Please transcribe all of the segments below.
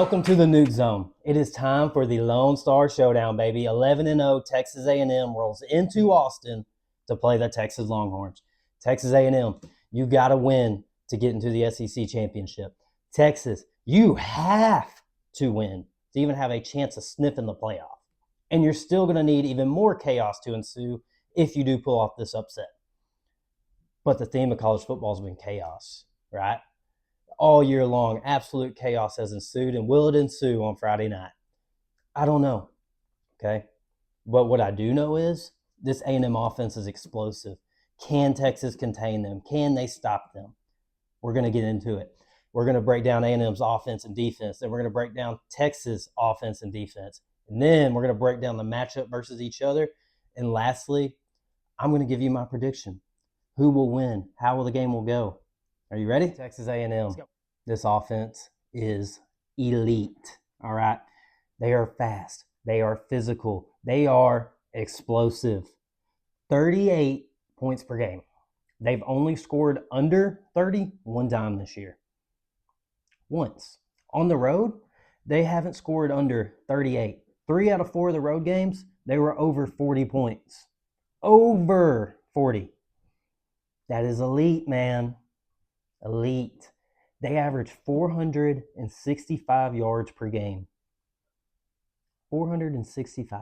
Welcome to the Nuke Zone. It is time for the Lone Star Showdown, baby. 11-0 Texas A&M rolls into Austin to play the Texas Longhorns. Texas A&M, you got to win to get into the SEC championship. Texas, you have to win to even have a chance of sniffing the playoff. And you're still going to need even more chaos to ensue if you do pull off this upset. But the theme of college football has been chaos, right? All year long, absolute chaos has ensued, and will it ensue on Friday night? I don't know, okay? But what I do know is this A&M offense is explosive. Can Texas contain them? Can they stop them? We're going to get into it. We're going to break down A&M's offense and defense. Then we're going to break down Texas offense and defense. And then we're going to break down the matchup versus each other. And lastly, I'm going to give you my prediction. Who will win? How will the game will go? Are you ready? Texas A&M. Let's go. This offense is elite, all right? They are fast. They are physical. They are explosive. 38 points per game. They've only scored under 30 one time this year. Once. On the road, they haven't scored under 38. 3 out of 4 of the road games, they were over 40 points. Over 40. That is elite, man. Elite. They average 465 yards per game. 465.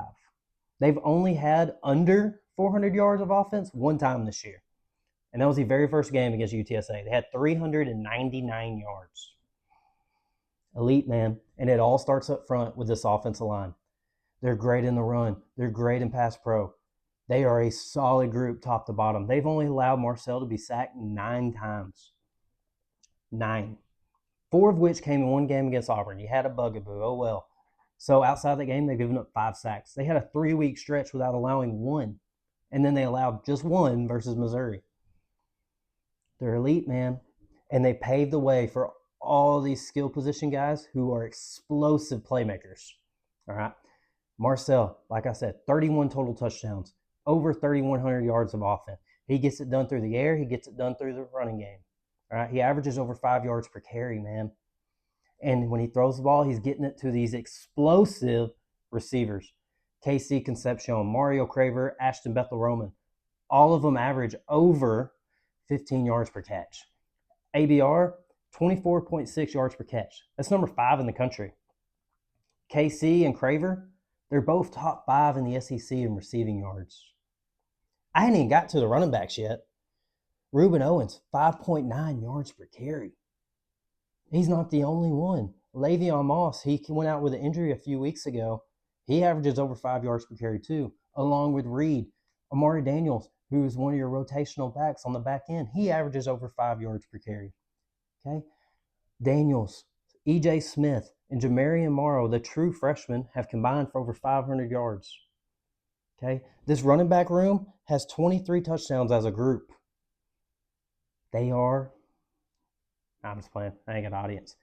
They've only had under 400 yards of offense one time this year. And that was the very first game against UTSA. They had 399 yards. Elite, man. And it all starts up front with this offensive line. They're great in the run. They're great in pass pro. They are a solid group top to bottom. They've only allowed Marcel to be sacked 9 times. 9. 4 of which came in one game against Auburn. You had a bugaboo. Oh, well. So outside the game, they've given up 5 sacks. They had a 3-week stretch without allowing 1. And then they allowed just 1 versus Missouri. They're elite, man. And they paved the way for all these skill position guys who are explosive playmakers. All right. Marcel, like I said, 31 total touchdowns. Over 3,100 yards of offense. He gets it done through the air. He gets it done through the running game. All right, he averages over 5 yards per carry, man. And when he throws the ball, he's getting it to these explosive receivers. KC Concepcion, Mario Craver, Ashton Bethel-Roman. All of them average over 15 yards per catch. ABR, 24.6 yards per catch. That's number 5 in the country. KC and Craver, they're both top 5 in the SEC in receiving yards. I ain't even got to the running backs yet. Reuben Owens, 5.9 yards per carry. He's not the only one. Le'Veon Moss, he went out with an injury a few weeks ago. He averages over 5 yards per carry too, along with Reed. Amari Daniels, who is one of your rotational backs on the back end, he averages over 5 yards per carry. Okay? Daniels, E.J. Smith, and Jamarian Morrow, the true freshmen, have combined for over 500 yards. Okay? This running back room has 23 touchdowns as a group. They are, I'm just playing, I ain't got an audience.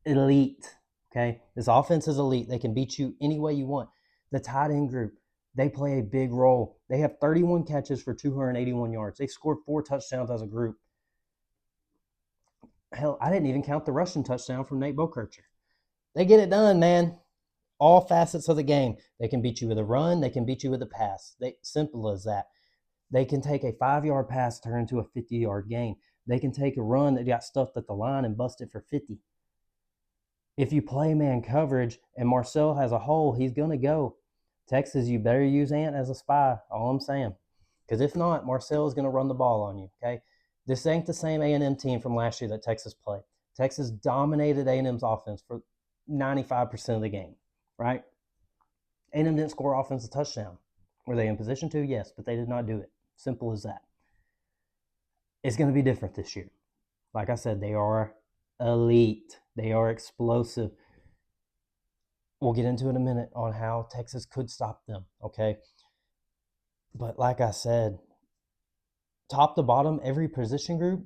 Elite, okay? This offense is elite. They can beat you any way you want. The tight end group, they play a big role. They have 31 catches for 281 yards. They scored 4 touchdowns as a group. Hell, I didn't even count the rushing touchdown from Nate Bokircher. They get it done, man. All facets of the game. They can beat you with a run. They can beat you with a pass. Simple as that. They can take a 5-yard pass, turn into a 50-yard gain. They can take a run that got stuffed at the line and bust it for 50. If you play man coverage and Marcel has a hole, he's going to go. Texas, you better use Ant as a spy, all I'm saying. Because if not, Marcel is going to run the ball on you, okay? This ain't the same A&M team from last year that Texas played. Texas dominated A&M's offense for 95% of the game, right? A&M didn't score offensive touchdown. Were they in position to? Yes, but they did not do it. Simple as that. It's going to be different this year. Like I said, they are elite. They are explosive. We'll get into it in a minute on how Texas could stop them, okay? But like I said, top to bottom, every position group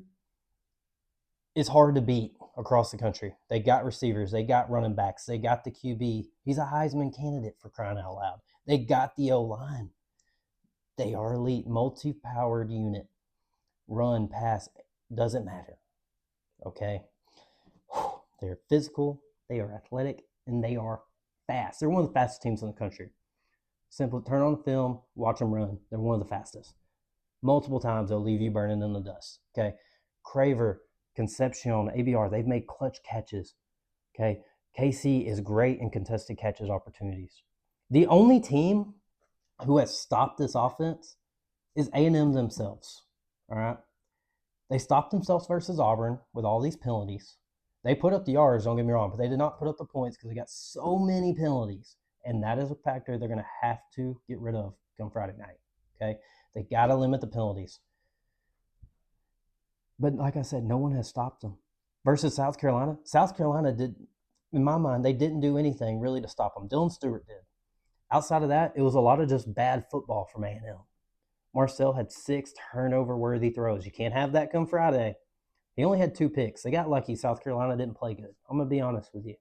is hard to beat across the country. They got receivers. They got running backs. They got the QB. He's a Heisman candidate for crying out loud. They got the O-line. They are elite, multi-powered unit. Run, pass, doesn't matter. Okay? They're physical, they are athletic, and they are fast. They're one of the fastest teams in the country. Simply turn on the film, watch them run. They're one of the fastest. Multiple times they'll leave you burning in the dust. Okay, Craver, Concepcion, ABR, they've made clutch catches. Okay, KC is great in contested catches opportunities. The only team who has stopped this offense is A&M themselves. All right, they stopped themselves versus Auburn with all these penalties. They put up the yards, don't get me wrong, but they did not put up the points because they got so many penalties. And that is a factor they're going to have to get rid of come Friday night. Okay, they got to limit the penalties. But like I said, no one has stopped them. Versus South Carolina did, in my mind, they didn't do anything really to stop them. Dylan Stewart did. Outside of that, it was a lot of just bad football from A&M. Marcel had 6 turnover-worthy throws. You can't have that come Friday. He only had 2 picks. They got lucky. South Carolina didn't play good. I'm going to be honest with you.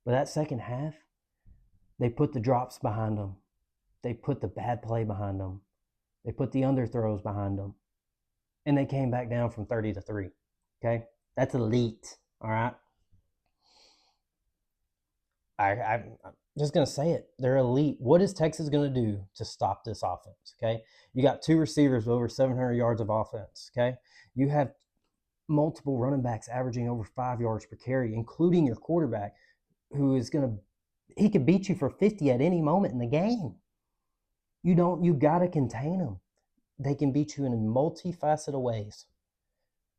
But that second half, they put the drops behind them. They put the bad play behind them. They put the underthrows behind them. And they came back down from 30-3. Okay? That's elite. All right? I'm just going to say it. They're elite. What is Texas going to do to stop this offense? Okay? You got 2 receivers with over 700 yards of offense. Okay? You have multiple running backs averaging over 5 yards per carry, including your quarterback, who is going to he could beat you for 50 at any moment in the game. You got to contain them. They can beat you in multifaceted ways.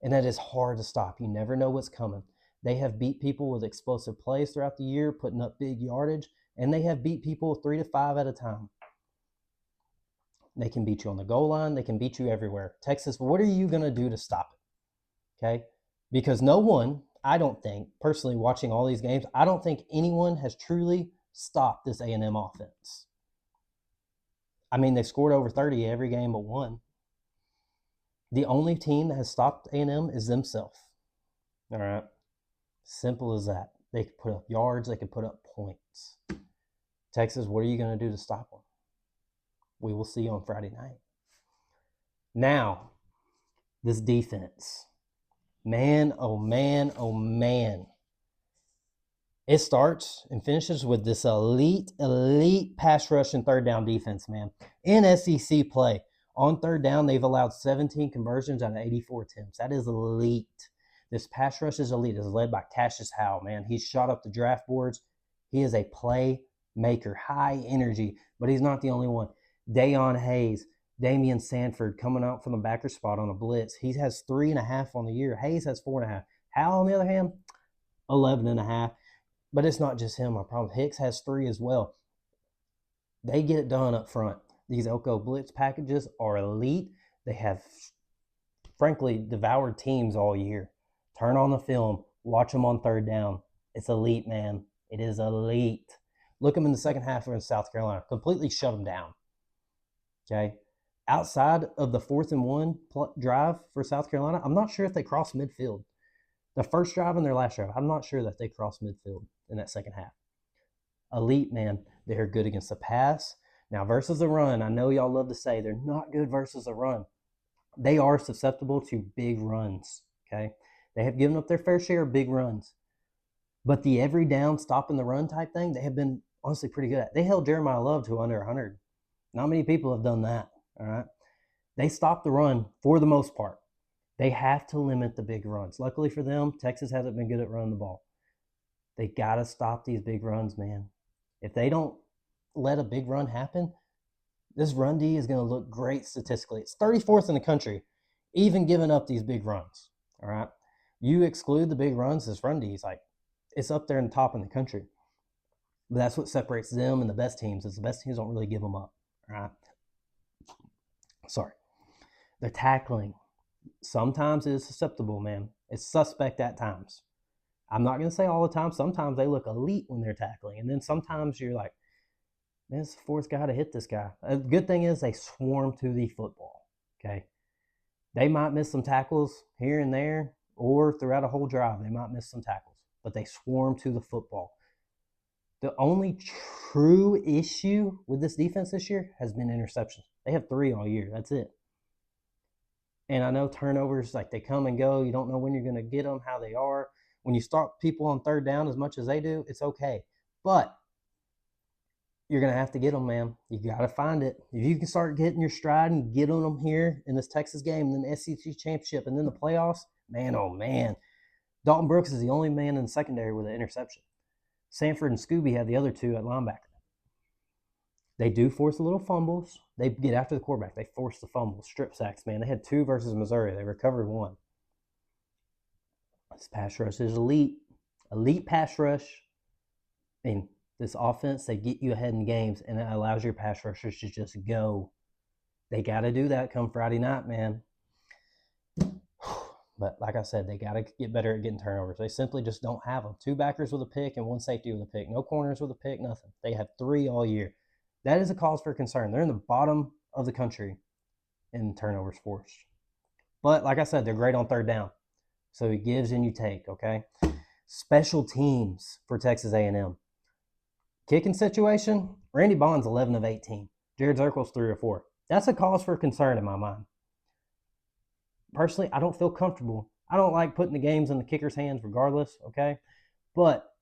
And that is hard to stop. You never know what's coming. They have beat people with explosive plays throughout the year, putting up big yardage, and they have beat people 3 to 5 at a time. They can beat you on the goal line. They can beat you everywhere. Texas, what are you going to do to stop it? Okay? Because no one, I don't think, personally watching all these games, I don't think anyone has truly stopped this A&M offense. I mean, they scored over 30 every game but one. The only team that has stopped A&M is themselves. All right? Simple as that. They could put up yards. They could put up points. Texas, what are you going to do to stop them? We will see on Friday night. Now, this defense. Man, oh man, oh man. It starts and finishes with this elite pass rush and third down defense, man. In SEC play, on third down, they've allowed 17 conversions out of 84 attempts. That is elite. This pass rush is elite. It's led by Cassius Howell, man. He's shot up the draft boards. He is a playmaker, high energy, but he's not the only one. Dayon Hayes, Damian Sanford coming out from the backer spot on a blitz. He has 3.5 on the year. Hayes has 4.5. Howell, on the other hand, 11.5. But it's not just him, I promise. Hicks has 3 as well. They get it done up front. These Elko blitz packages are elite. They have, frankly, devoured teams all year. Turn on the film. Watch them on third down. It's elite, man. It is elite. Look them in the second half against South Carolina. Completely shut them down. Okay? Outside of the 4th and 1 drive for South Carolina, I'm not sure if they crossed midfield. The first drive and their last drive, I'm not sure that they crossed midfield in that second half. Elite, man. They're good against the pass. Now, versus the run, I know y'all love to say they're not good versus the run. They are susceptible to big runs, okay? They have given up their fair share of big runs. But the every down, stopping the run type thing, they have been honestly pretty good at. They held Jeremiah Love to under 100. Not many people have done that, all right? They stopped the run for the most part. They have to limit the big runs. Luckily for them, Texas hasn't been good at running the ball. They got to stop these big runs, man. If they don't let a big run happen, this run D is going to look great statistically. It's 34th in the country, even giving up these big runs, all right? You exclude the big runs, this run D is like, it's up there in the top in the country. But that's what separates them and the best teams, is the best teams don't really give them up, all right? Sorry. They're tackling. Sometimes it is susceptible, man. It's suspect at times. I'm not going to say all the time. Sometimes they look elite when they're tackling. And then sometimes you're like, man, it's the 4th guy to hit this guy. A good thing is they swarm to the football, okay? They might miss some tackles here and there or throughout a whole drive. They might miss some tackles, but they swarm to the football. The only true issue with this defense this year has been interceptions. They have 3 all year. That's it. And I know turnovers, like they come and go. You don't know when you're going to get them, how they are. When you stop people on third down as much as they do, it's okay. But you're going to have to get them, man. You got to find it. If you can start getting your stride and get on them here in this Texas game and then the SEC championship and then the playoffs, man, oh, man. Dalton Brooks is the only man in the secondary with an interception. Sanford and Scooby have the other two at linebacker. They do force a little fumbles. They get after the quarterback. They force the fumbles, strip sacks, man. They had 2 versus Missouri. They recovered 1. This pass rush is elite. Elite pass rush. I mean, this offense, they get you ahead in games, and it allows your pass rushers to just go. They got to do that come Friday night, man. But like I said, they got to get better at getting turnovers. They simply just don't have them. 2 backers with a pick and 1 safety with a pick. No corners with a pick, nothing. They have 3 all year. That is a cause for concern. They're in the bottom of the country in turnovers forced. But like I said, they're great on third down. So it gives and you take, okay? Special teams for Texas A&M. Kicking situation, Randy Bond's 11 of 18. Jared Zirkle's 3 or 4. That's a cause for concern in my mind. Personally, I don't feel comfortable. I don't like putting the games in the kicker's hands regardless, okay? But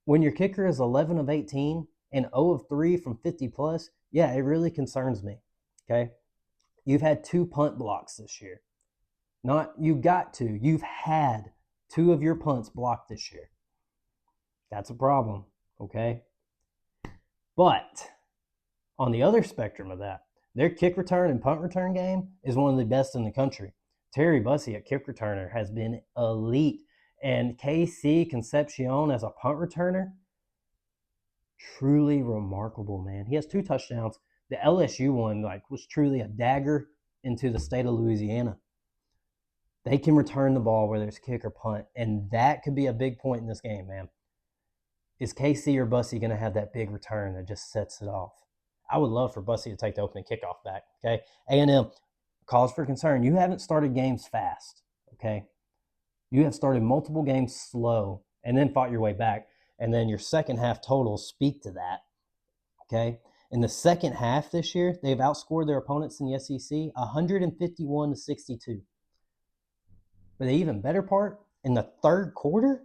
when your kicker is 11 of 18 and 0 of 3 from 50 plus, yeah, it really concerns me, okay? You've had 2 punt blocks this year. You've had 2 of your punts blocked this year. That's a problem, okay? But on the other spectrum of that, their kick return and punt return game is one of the best in the country. Terry Bussey at kick returner has been elite. And KC Concepcion as a punt returner, truly remarkable, man. He has 2 touchdowns. The LSU one was truly a dagger into the state of Louisiana. They can return the ball where there's kick or punt, and that could be a big point in this game, man. Is KC or Bussey going to have that big return that just sets it off? I would love for Bussey to take the opening kickoff back, okay? A&M, cause for concern. You haven't started games fast, okay? You have started multiple games slow and then fought your way back, and then your second half totals speak to that, okay? In the second half this year, they've outscored their opponents in the SEC 151-62. But the even better part, in the third quarter,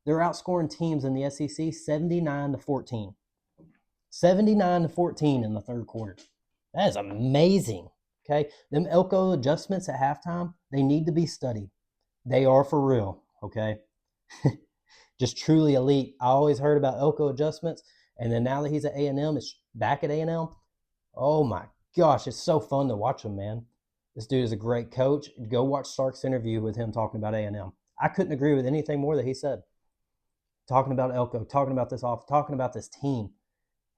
they're outscoring teams in the SEC 79-14. 79-14 in the third quarter. That is amazing. Okay? Them Elko adjustments at halftime, they need to be studied. They are for real. Okay? Just truly elite. I always heard about Elko adjustments, and then now that he's at A&M, it's back at A&M. Oh my gosh, it's so fun to watch him, man. This dude is a great coach. Go watch Sark's interview with him talking about A&M. I couldn't agree with anything more that he said. Talking about Elko, talking about this off, talking about this team.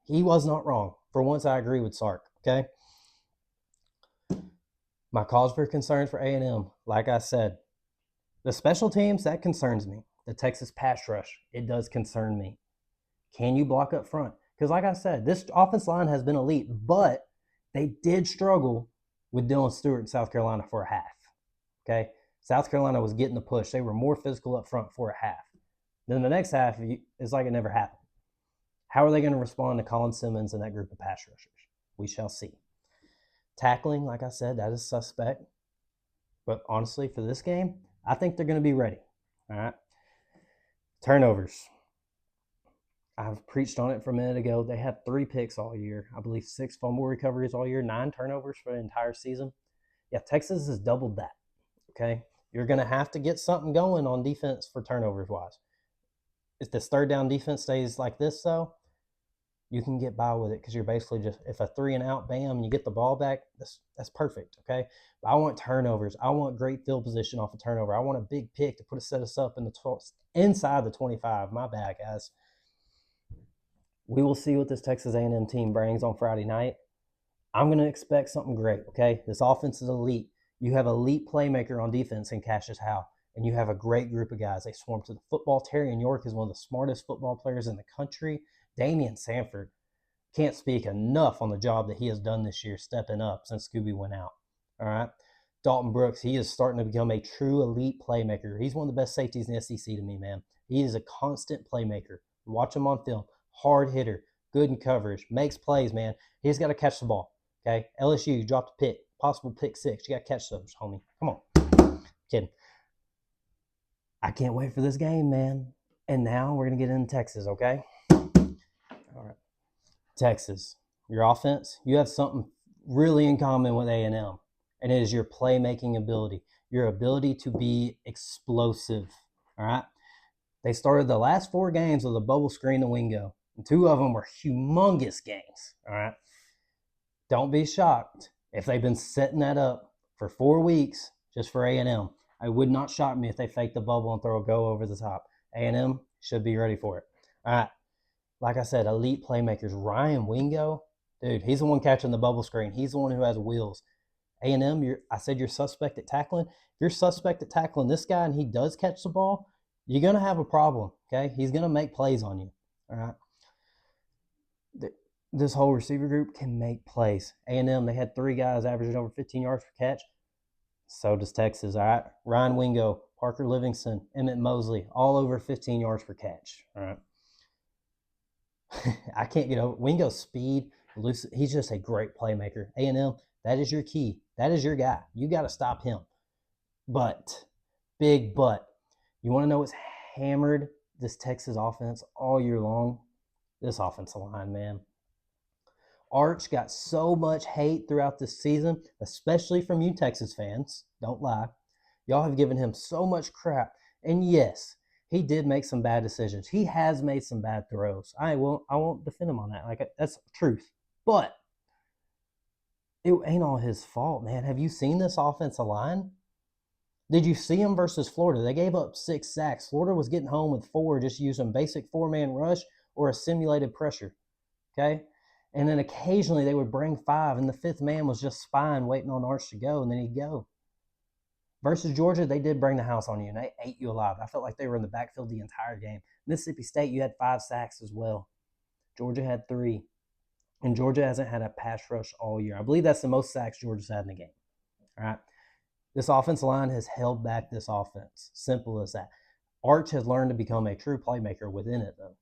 He was not wrong. For once, I agree with Sark, okay? My cause for concern for A&M, like I said, the special teams, that concerns me. The Texas pass rush, it does concern me. Can you block up front? Because like I said, this offense line has been elite, but they did struggle with Dylan Stewart in South Carolina for a half, okay? South Carolina was getting the push. They were more physical up front for a half. Then the next half, it's like it never happened. How are they going to respond to Colin Simmons and that group of pass rushers? We shall see. Tackling, like I said, that is suspect. But honestly, for this game, I think they're going to be ready. All right. Turnovers. I've preached on it for a minute ago. They have 3 picks all year. I believe 6 fumble recoveries all year, 9 turnovers for the entire season. Yeah, Texas has doubled that. Okay. You're going to have to get something going on defense for turnovers wise. If this third down defense stays like this, though, you can get by with it because you're basically just, if a 3 and out, bam, you get the ball back, that's perfect, okay? But I want turnovers. I want great field position off a turnover. I want a big pick to set us up in the inside the 25. My bad, guys. We will see what this Texas A&M team brings on Friday night. I'm going to expect something great, okay? This offense is elite. You have elite playmaker on defense in Cassius Howe. And you have a great group of guys. They swarm to the football. Terry and York is one of the smartest football players in the country. Damian Sanford can't speak enough on the job that he has done this year, stepping up since Scooby went out. All right. Dalton Brooks, he is starting to become a true elite playmaker. He's one of the best safeties in the SEC to me, man. He is a constant playmaker. Watch him on film. Hard hitter. Good in coverage. Makes plays, man. He's got to catch the ball. Okay. LSU dropped a pick. Possible pick 6. You got to catch those, homie. Come on. Kidding. I can't wait for this game, man. And now we're going to get into Texas, okay? All right. Texas, your offense, you have something really in common with A&M, and it is your playmaking ability, your ability to be explosive, all right? They started the last 4 games with a bubble screen and Wingo, and 2 of them were humongous games, all right? Don't be shocked if they've been setting that up for 4 weeks just for A&M. It would not shock me if they fake the bubble and throw a go over the top. A&M should be ready for it. All right. Like I said, elite playmakers. Ryan Wingo, dude, he's the one catching the bubble screen. He's the one who has wheels. A&M, I said you're suspect at tackling. If you're suspect at tackling this guy and he does catch the ball, you're going to have a problem, okay? He's going to make plays on you, all right? This whole receiver group can make plays. A&M, they had 3 guys averaging over 15 yards per catch. So does Texas, all right? Ryan Wingo, Parker Livingston, Emmett Mosley, all over 15 yards per catch, all right? I can't get over Wingo's speed. He's just a great playmaker. A&M, that is your key. That is your guy. You got to stop him. But, big but, you want to know what's hammered this Texas offense all year long? This offensive line, man. Arch got so much hate throughout this season, especially from you Texas fans. Don't lie. Y'all have given him so much crap. And yes, he did make some bad decisions. He has made some bad throws. I won't defend him on that. Like, that's truth. But it ain't all his fault, man. Have you seen this offensive line? Did you see him versus Florida? They gave up 6 sacks. Florida was getting home with 4, just using basic 4-man rush or a simulated pressure. Okay? And then occasionally they would bring 5, and the 5th man was just spying, waiting on Arch to go, and then he'd go. Versus Georgia, they did bring the house on you, and they ate you alive. I felt like they were in the backfield the entire game. Mississippi State, you had 5 sacks as well. Georgia had 3. And Georgia hasn't had a pass rush all year. I believe that's the most sacks Georgia's had in the game. All right? This offensive line has held back this offense. Simple as that. Arch has learned to become a true playmaker within it, though.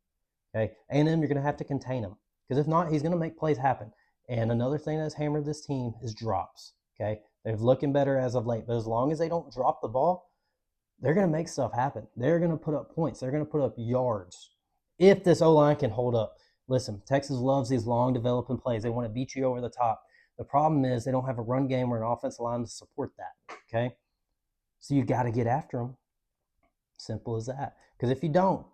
Okay? A&M, you're going to have to contain him. Because if not, he's going to make plays happen. And another thing that's hammered this team is drops. Okay? They're looking better as of late. But as long as they don't drop the ball, they're going to make stuff happen. They're going to put up points. They're going to put up yards. If this O-line can hold up. Listen, Texas loves these long developing plays. They want to beat you over the top. The problem is they don't have a run game or an offensive line to support that. Okay? So you got to get after them. Simple as that. Because if you don't,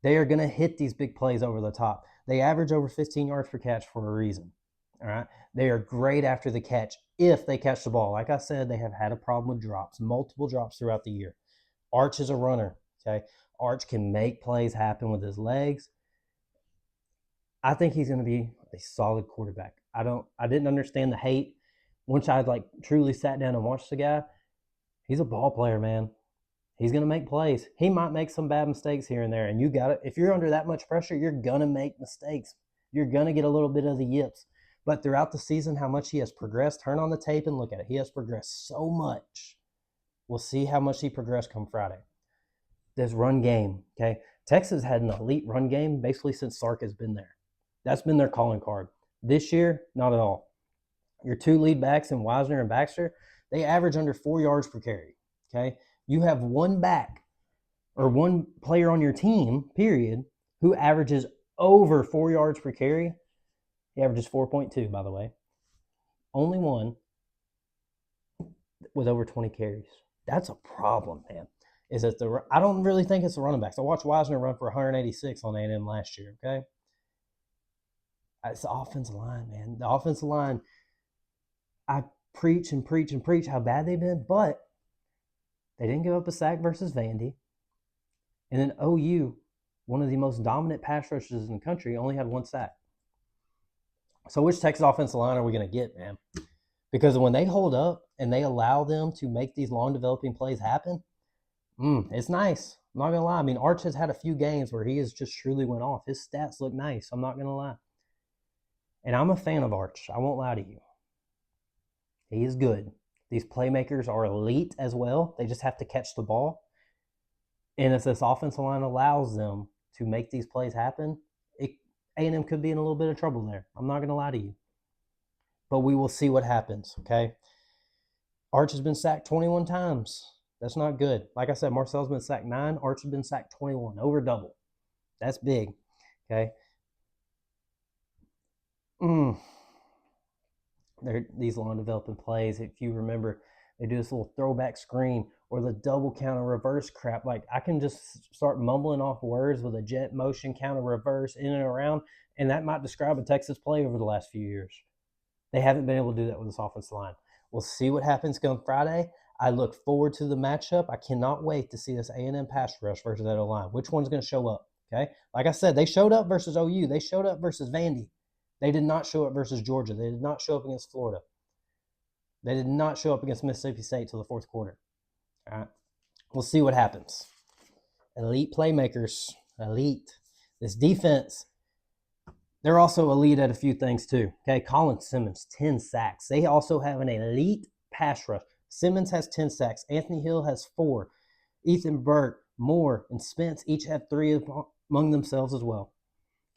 they are going to hit these big plays over the top. They average over 15 yards per catch for a reason. All right? They are great after the catch if they catch the ball. Like I said, they have had a problem with drops, multiple drops throughout the year. Arch is a runner. Okay? Arch can make plays happen with his legs. I think he's going to be a solid quarterback. I didn't understand the hate. Once I truly sat down and watched the guy, he's a ball player, man. He's going to make plays. He might make some bad mistakes here and there, and you got it. If you're under that much pressure, you're going to make mistakes. You're going to get a little bit of the yips. But throughout the season, how much he has progressed, turn on the tape and look at it. He has progressed so much. We'll see how much he progressed come Friday. This run game, okay? Texas had an elite run game basically since Sark has been there. That's been their calling card. This year, not at all. Your 2 lead backs in Wisner and Baxter, they average under 4 yards per carry, okay? You have one back or one player on your team, period, who averages over 4 yards per carry. He averages 4.2, by the way. Only one with over 20 carries. That's a problem, man. I don't really think it's the running backs. I watched Wisner run for 186 on A&M last year, okay? It's the offensive line, man. The offensive line, I preach and preach and preach how bad they've been, but they didn't give up a sack versus Vandy. And then OU, one of the most dominant pass rushers in the country, only had 1 sack. So which Texas offensive line are we going to get, man? Because when they hold up and they allow them to make these long developing plays happen, it's nice. I'm not going to lie. I mean, Arch has had a few games where he has just truly went off. His stats look nice. I'm not going to lie. And I'm a fan of Arch. I won't lie to you. He is good. These playmakers are elite as well. They just have to catch the ball. And if this offensive line allows them to make these plays happen, A&M could be in a little bit of trouble there. I'm not going to lie to you. But we will see what happens, okay? Arch has been sacked 21 times. That's not good. Like I said, Marcel's been sacked 9. Arch has been sacked 21, over double. That's big. Okay. These long developing plays. If you remember, they do this little throwback screen or the double counter reverse crap. Like I can just start mumbling off words with a jet motion counter reverse in and around, and that might describe a Texas play over the last few years. They haven't been able to do that with this offensive line. We'll see what happens come Friday. I look forward to the matchup. I cannot wait to see this A&M pass rush versus that O-line. Which one's going to show up? Okay, like I said, they showed up versus OU. They showed up versus Vandy. They did not show up versus Georgia. They did not show up against Florida. They did not show up against Mississippi State till the fourth quarter. All right, we'll see what happens. Elite playmakers, elite. This defense, they're also elite at a few things too. Okay, Colin Simmons, 10 sacks. They also have an elite pass rush. Simmons has 10 sacks. Anthony Hill has 4. Ethan Burke, Moore, and Spence each have 3 among themselves as well.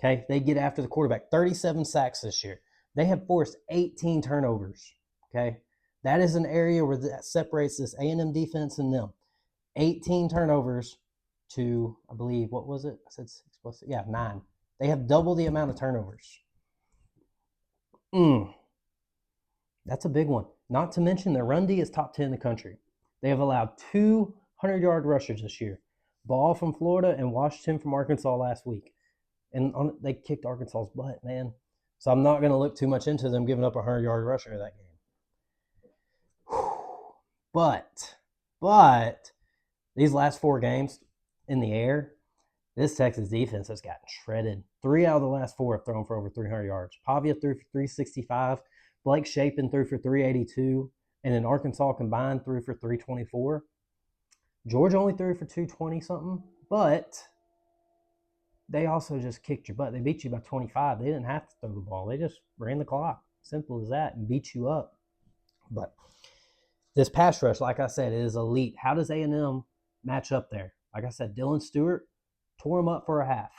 Okay, they get after the quarterback. 37 sacks this year. They have forced 18 turnovers. Okay, that is an area where that separates this A&M defense and them. 18 turnovers to, I believe, what was it? I said 6 plus, 9. They have double the amount of turnovers. That's a big one. Not to mention their run D is top 10 in the country. They have allowed 200-yard rushers this year. Ball from Florida and Washington from Arkansas last week. And they kicked Arkansas's butt, man. So I'm not going to look too much into them giving up a 100-yard rusher that game. But these last 4 games in the air, this Texas defense has gotten shredded. 3 out of the last 4 have thrown for over 300 yards. Pavia threw for 365. Blake Shapen threw for 382. And then Arkansas combined threw for 324. Georgia only threw for 220-something. But they also just kicked your butt. They beat you by 25. They didn't have to throw the ball. They just ran the clock. Simple as that, and beat you up. But this pass rush, like I said, is elite. How does A&M match up there? Like I said, Dylan Stewart tore him up for a half.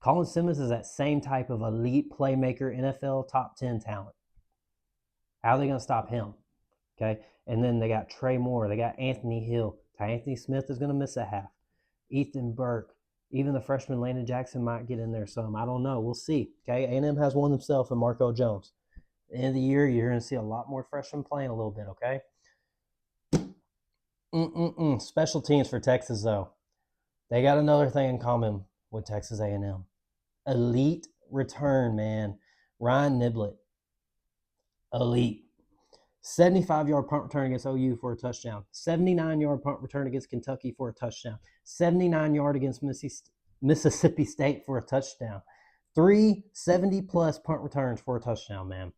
Colin Simmons is that same type of elite playmaker, NFL top 10 talent. How are they going to stop him? Okay, and then they got Trey Moore. They got Anthony Hill. Anthony Smith is going to miss a half. Ethan Burke. Even the freshman Landon Jackson might get in there some. I don't know. We'll see. Okay, A&M has one themselves in Marco Jones. At the end of the year, you're going to see a lot more freshmen playing a little bit, okay? Special teams for Texas, though. They got another thing in common with Texas A&M. Elite return, man. Ryan Niblett. Elite. 75-yard punt return against OU for a touchdown. 79-yard punt return against Kentucky for a touchdown. 79-yard against Mississippi State for a touchdown. 3 70-plus punt returns for a touchdown, man.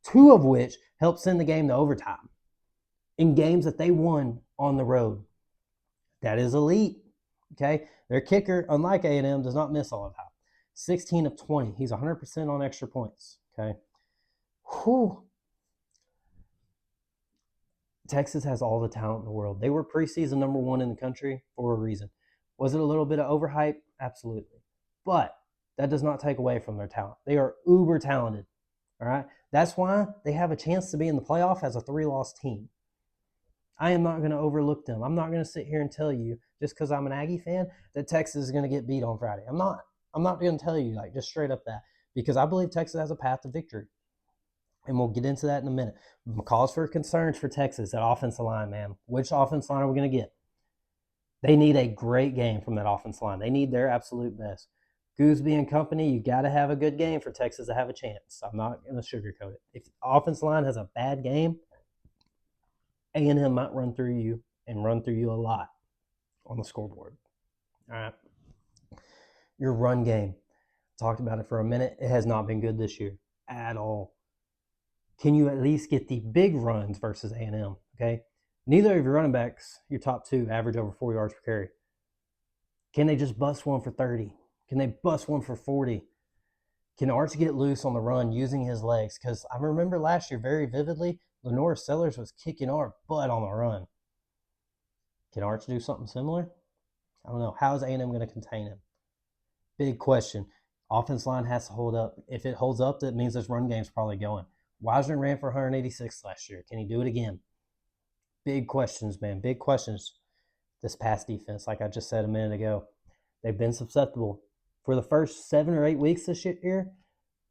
2 of which helped send the game to overtime in games that they won on the road. That is elite, okay? Their kicker, unlike A&M, does not miss all the time. 16 of 20. He's 100% on extra points, okay? Whew. Texas has all the talent in the world. They were preseason number 1 in the country for a reason. Was it a little bit of overhype? Absolutely. But that does not take away from their talent. They are uber talented, all right? That's why they have a chance to be in the playoff as a 3-loss team. I am not going to overlook them. I'm not going to sit here and tell you, just because I'm an Aggie fan, that Texas is going to get beat on Friday. I'm not going to tell you, like, just straight up that, because I believe Texas has a path to victory. And we'll get into that in a minute. Cause for concerns for Texas, that offensive line, man. Which offensive line are we going to get? They need a great game from that offensive line. They need their absolute best. Gooseby and company, you got to have a good game for Texas to have a chance. I'm not going to sugarcoat it. If the offensive line has a bad game, A&M might run through you and run through you a lot on the scoreboard. All right. Your run game. Talked about it for a minute. It has not been good this year at all. Can you at least get the big runs versus A&M, okay? Neither of your running backs, your top 2, average over 4 yards per carry. Can they just bust one for 30? Can they bust one for 40? Can Arch get loose on the run using his legs? Because I remember last year very vividly, Lenore Sellers was kicking our butt on the run. Can Arch do something similar? I don't know. How is A&M going to contain him? Big question. Offense line has to hold up. If it holds up, that means this run game's probably going. Wiseman ran for 186 last year. Can he do it again? Big questions, man. Big questions. This pass defense, like I just said a minute ago, they've been susceptible. For the first 7 or 8 weeks this year,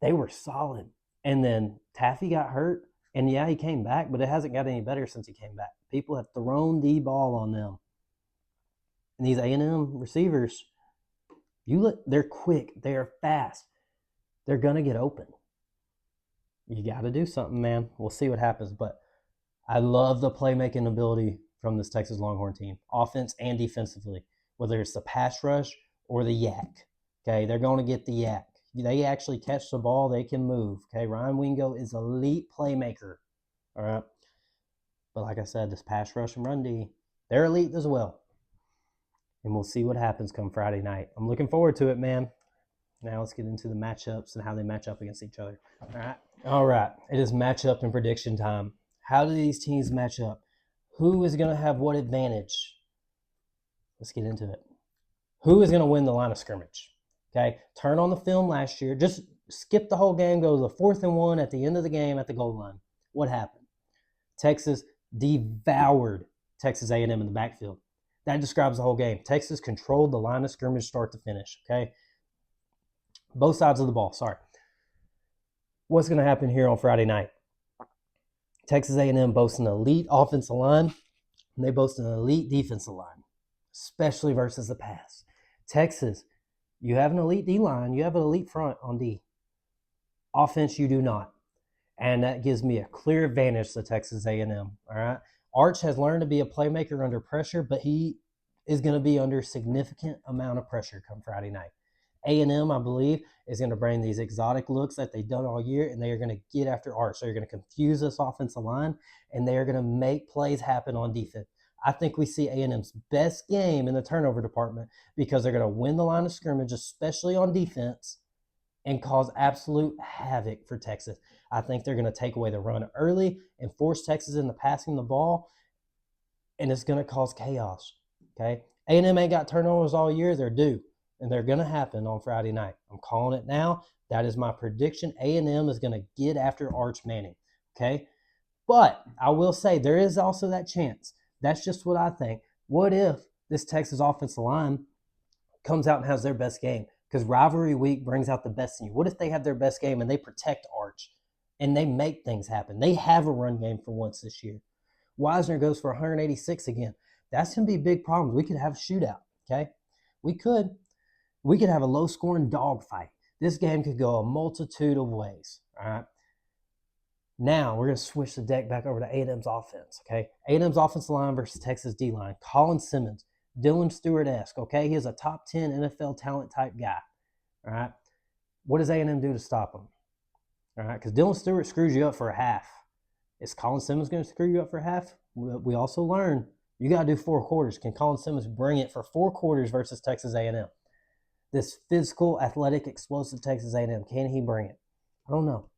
they were solid. And then Taffy got hurt. And yeah, he came back, but it hasn't got any better since he came back. People have thrown the ball on them. And these A&M receivers, they're quick. They are fast. They're going to get open. You got to do something, man. We'll see what happens. But I love the playmaking ability from this Texas Longhorn team, offense and defensively, whether it's the pass rush or the yak. Okay, they're going to get the yak. They actually catch the ball. They can move. Okay, Ryan Wingo is elite playmaker. All right. But like I said, this pass rush and run D, they're elite as well. And we'll see what happens come Friday night. I'm looking forward to it, man. Now let's get into the matchups and how they match up against each other. All right. It is matchup and prediction time. How do these teams match up? Who is going to have what advantage? Let's get into it. Who is going to win the line of scrimmage? Okay, turn on the film last year. Just skip the whole game, go to the 4th and 1 at the end of the game at the goal line. What happened? Texas devoured Texas A&M in the backfield. That describes the whole game. Texas controlled the line of scrimmage start to finish, okay? Both sides of the ball, sorry. What's going to happen here on Friday night? Texas A&M boasts an elite offensive line, and they boast an elite defensive line, especially versus the pass. Texas, you have an elite D-line. You have an elite front on D. Offense, you do not. And that gives me a clear advantage to Texas A&M, all right? Arch has learned to be a playmaker under pressure, but he is going to be under significant amount of pressure come Friday night. A&M, I believe, is going to bring these exotic looks that they've done all year, and they are going to get after Arch. They're going to confuse this offensive line, and they are going to make plays happen on defense. I think we see A&M's best game in the turnover department because they're going to win the line of scrimmage, especially on defense, and cause absolute havoc for Texas. I think they're going to take away the run early and force Texas into passing the ball, and it's going to cause chaos, okay? A&M ain't got turnovers all year. They're due, and they're going to happen on Friday night. I'm calling it now. That is my prediction. A&M is going to get after Arch Manning, okay? But I will say there is also that chance. That's just what I think. What if this Texas offensive line comes out and has their best game? Because rivalry week brings out the best in you. What if they have their best game and they protect Arch and they make things happen? They have a run game for once this year. Wisner goes for 186 again. That's going to be big problems. We could have a shootout, okay? We could have a low-scoring dogfight. This game could go a multitude of ways, all right? Now, we're going to switch the deck back over to A&M's offense, okay? A&M's offensive line versus Texas D-line. Colin Simmons, Dylan Stewart-esque, okay? He is a top 10 NFL talent type guy, all right? What does A&M do to stop him? All right, because Dylan Stewart screws you up for a half. Is Colin Simmons going to screw you up for a half? We also learned you got to do 4 quarters. Can Colin Simmons bring it for 4 quarters versus Texas A&M? This physical, athletic, explosive Texas A&M, can he bring it? I don't know.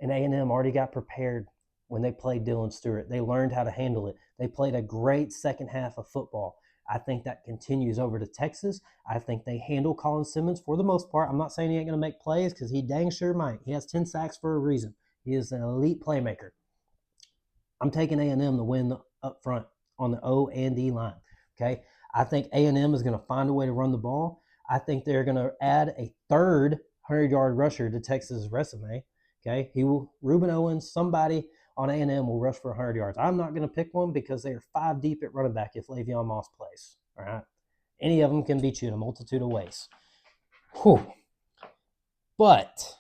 And A&M already got prepared when they played Dylan Stewart. They learned how to handle it. They played a great second half of football. I think that continues over to Texas. I think they handle Colin Simmons for the most part. I'm not saying he ain't going to make plays because he dang sure might. He has 10 sacks for a reason. He is an elite playmaker. I'm taking A&M to win up front on the O and D line, okay? I think A&M is going to find a way to run the ball. I think they're going to add a third 100-yard rusher to Texas' resume. Okay, Reuben Owens, somebody on A&M will rush for 100 yards. I'm not going to pick one because they are 5 deep at running back if Le'Veon Moss plays. All right, any of them can beat you in a multitude of ways. Whew. But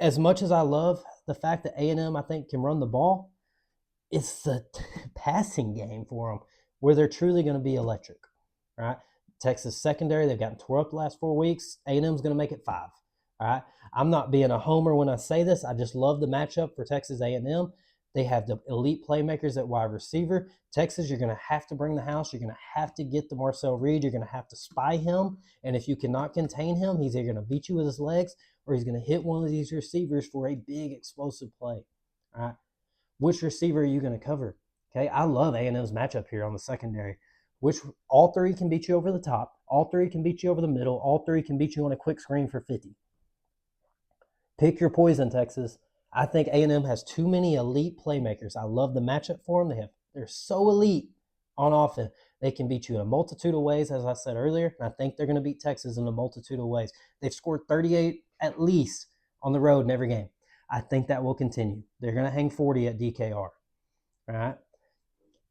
as much as I love the fact that A&M, I think, can run the ball, it's the passing game for them where they're truly going to be electric. All right, Texas secondary, they've gotten tore up the last 4 weeks. A&M's going to make it 5. All right, I'm not being a homer when I say this. I just love the matchup for Texas A&M. They have the elite playmakers at wide receiver. Texas, you're going to have to bring the house. You're going to have to get to Marcel Reed. You're going to have to spy him. And if you cannot contain him, he's either going to beat you with his legs or he's going to hit one of these receivers for a big explosive play. All right, which receiver are you going to cover? Okay, I love A&M's matchup here on the secondary. All 3 can beat you over the top. All 3 can beat you over the middle. All 3 can beat you on a quick screen for 50. Pick your poison, Texas. I think A&M has too many elite playmakers. I love the matchup for them. They have They're so elite on offense. They can beat you in a multitude of ways, as I said earlier, and I think they're going to beat Texas in a multitude of ways. They've scored 38 at least on the road in every game. I think that will continue. They're going to hang 40 at DKR. All right.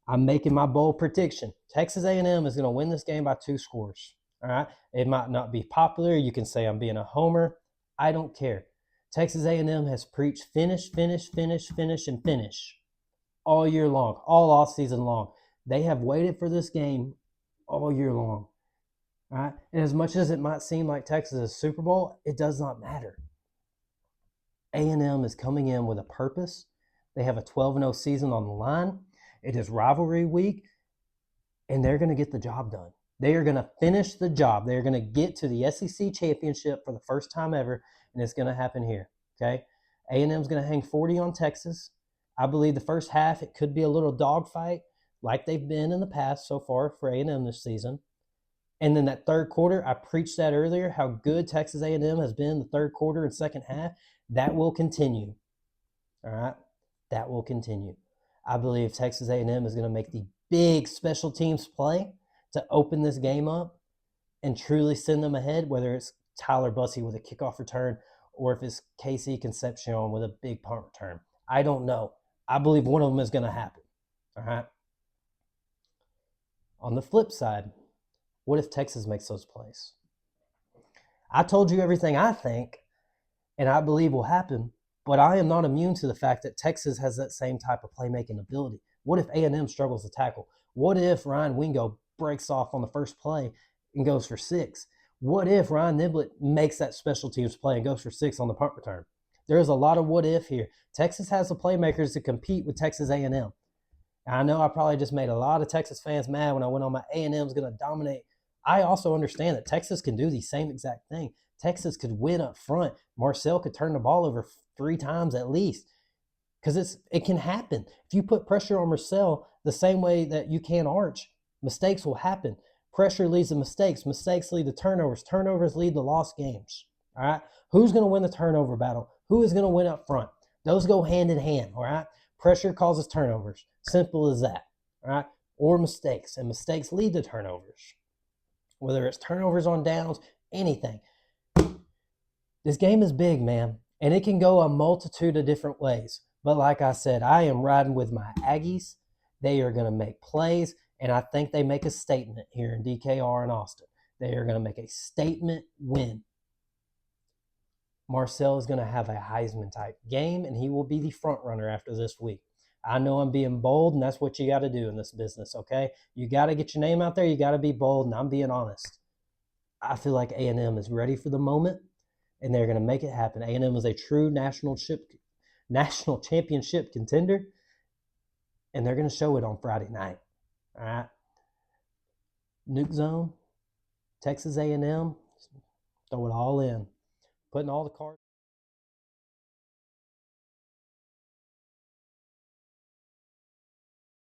I'm making my bold prediction. Texas A&M is going to win this game by 2 scores. All right. It might not be popular. You can say I'm being a homer. I don't care. Texas A&M has preached finish, finish, finish, finish, and finish all year long, all off season long. They have waited for this game all year long. All right. And as much as it might seem like Texas is Super Bowl, it does not matter. A&M is coming in with a purpose. They have a 12-0 season on the line. It is rivalry week, and they're going to get the job done. They are going to finish the job. They're going to get to the SEC championship for the first time ever, and it's going to happen here. Okay, A&M is going to hang 40 on Texas. I believe the first half it could be a little dogfight, like they've been in the past so far for A&M this season. And then that third quarter, I preached that earlier, how good Texas A&M has been the third quarter and second half. That will continue. All right, that will continue. I believe Texas A&M is going to make the big special teams play to open this game up and truly send them ahead, whether it's Tyler Bussey with a kickoff return or if it's Casey Concepcion with a big punt return. I don't know. I believe one of them is going to happen. All right. On the flip side, what if Texas makes those plays? I told you everything I think and I believe will happen, but I am not immune to the fact that Texas has that same type of playmaking ability. What if A&M struggles to tackle? What if Ryan Wingo breaks off on the first play and goes for 6? What if Ryan Niblett makes that special teams play and goes for 6 on the punt return? There is a lot of what if here. Texas has the playmakers to compete with Texas A&M. I know I probably just made a lot of Texas fans mad when I went on my A&M's going to dominate. I also understand that Texas can do the same exact thing. Texas could win up front. Marcel could turn the ball over 3 times at least because it can happen. If you put pressure on Marcel the same way that you can Arch, mistakes will happen. Pressure leads to mistakes. Mistakes lead to turnovers. Turnovers lead to lost games. All right? Who's going to win the turnover battle? Who is going to win up front? Those go hand in hand. All right? Pressure causes turnovers. Simple as that. All right? Or mistakes. And mistakes lead to turnovers. Whether it's turnovers on downs, anything. This game is big, man. And it can go a multitude of different ways. But like I said, I am riding with my Aggies. They are going to make plays. And I think they make a statement here in DKR and Austin. They are going to make a statement win. Marcel is going to have a Heisman-type game, and he will be the front runner after this week. I know I'm being bold, and that's what you got to do in this business, okay? You got to get your name out there. You got to be bold, and I'm being honest. I feel like A&M is ready for the moment, and they're going to make it happen. A&M is a true national championship contender, and they're going to show it on Friday night. All right. Nuke Zone, Texas A&M, throw it all in. Putting all the cards.